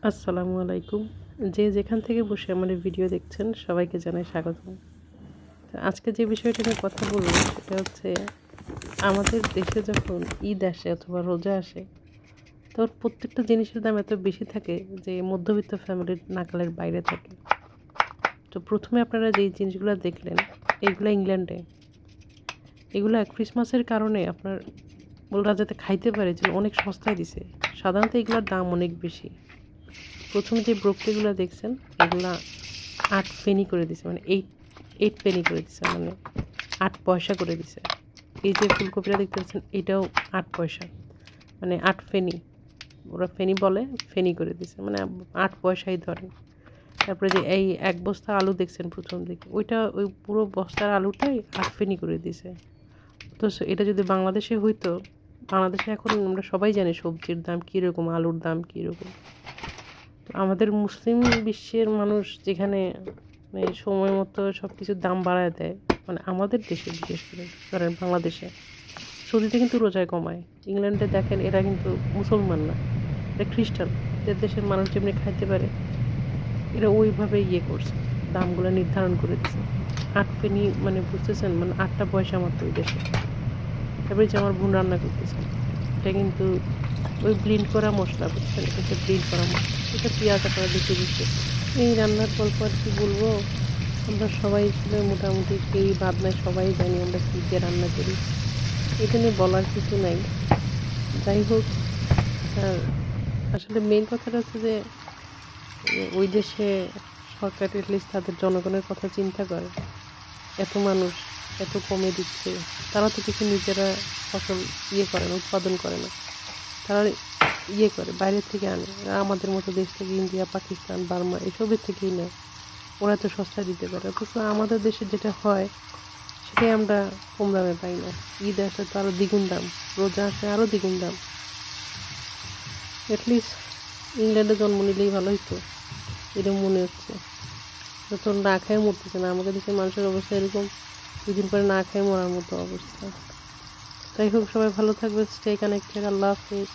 আসসালামু আলাইকুম। যে যেখান থেকে বসে আমার এই ভিডিও দেখছেন সবাইকে জানাই স্বাগতম। তো আজকে যে বিষয়টা নিয়ে কথা বলব সেটা হচ্ছে আমাদের দেশে যখন ঈদ আসে অথবা রোজা আসে তখন প্রত্যেকটা জিনিসের দাম এত বেশি থাকে যে মধ্যবিত্ত ফ্যামিলির নাগালের বাইরে থাকে। তো প্রথমে আপনারা যেই জিনিসগুলো দেখলেন এইগুলা ইংল্যান্ডে, এগুলা ক্রিসমাসের কারণে আপনার ওরা যাতে খাইতে পারে যেন অনেক সস্তায় দিছে। সাধারণত এগুলোর দাম অনেক বেশি। প্রথমে যে ব্রোকলিগুলো দেখছেন এগুলা ৮ পেনি করে দিছে, মানে 8 পেনি করে দিছে, মানে ৮ পয়সা করে দিছে। এই যে ফুলকপিটা দেখতে পাচ্ছেন এটাও ৮ পয়সা, মানে ৮ ফেনি। ওরা ফেনি বলে, ফেনি করে দিছে, মানে ৮ পয়সাই ধরেন। তারপরে যে এই এক বস্তা আলু দেখছেন প্রথম দিকে, ওইটা ওই পুরো বস্তার আলুটাই ৮ ফেনি করে দিছে। তো এটা যদি বাংলাদেশে হইতো, বাংলাদেশে এখন আমরা সবাই জানি সবজির দাম কীরকম, আলুর দাম কীরকম। তো আমাদের মুসলিম বিশ্বের মানুষ যেখানে মানে সময় মতো সব কিছুর দাম বাড়ায় দেয়, মানে আমাদের দেশে বিশেষ করে ধরেন বাংলাদেশে, সৌদিতে কিন্তু রোজায় কমায়। ইংল্যান্ডে দেখেন এরা কিন্তু মুসলমান না, এরা খ্রিস্টান। এদের দেশের মানুষ যেমনি খাইতে পারে এরা ওইভাবে করছে, দামগুলো নির্ধারণ করে দিচ্ছে। ৮ পেনি মানে বুঝতেছেন, মানে ৮টা পয়সা মাত্র ওই দেশে। তারপরে যে আমার বোন রান্না করতেছে, এটা কিন্তু ওই ব্লিন্ড করা মশলা, বুঝছেন, এটা হচ্ছে ব্লিন্ড করা মশলা, এটা পেঁয়াজ আপনারা দেখে দিচ্ছে। এই রান্নার গল্প আর কি বলবো, আমরা সবাই ছিল মোটামুটি কেউই বাদ নাই, সবাই জানি আমরা কী দিয়ে রান্না করি, এটা নিয়ে বলার কিছু নাই। যাই হোক, আর আসলে মেইন কথাটা হচ্ছে যে ওই দেশে সরকার এটলিস্ট তাদের জনগণের কথা চিন্তা করে। এত মানুষ এত কমে দিচ্ছে, তারা তো কিছু নিজেরা ফসল করে না, উৎপাদন করে না, তারা করে বাইরের থেকে আনে। আমাদের মতো দেশ থেকে ইন্ডিয়া, পাকিস্তান, বার্মা এসবের থেকেই নেয়। ওরা তো সস্তা দিতে পারে, অথচ আমাদের দেশে যেটা হয় সেটাই আমরা কম দামে পাই না। ঈদ আসে তো আরও দ্বিগুণ দাম, রোজা আসে আরও দ্বিগুণ দাম। অ্যাটলিস্ট ইংল্যান্ডে জন্ম নিলেই ভালো হতো, এরকম মনে হচ্ছে। যখন না খেয়ে মরতেছে না, আমাদের দেশের মানুষের অবস্থা এরকম, দুদিন পরে না খেয়ে মরার মতো অবস্থা। যাই হোক, সবাই ভালো থাকবে, স্টে কানেক্টেড, আল্লাহ হাফিজ।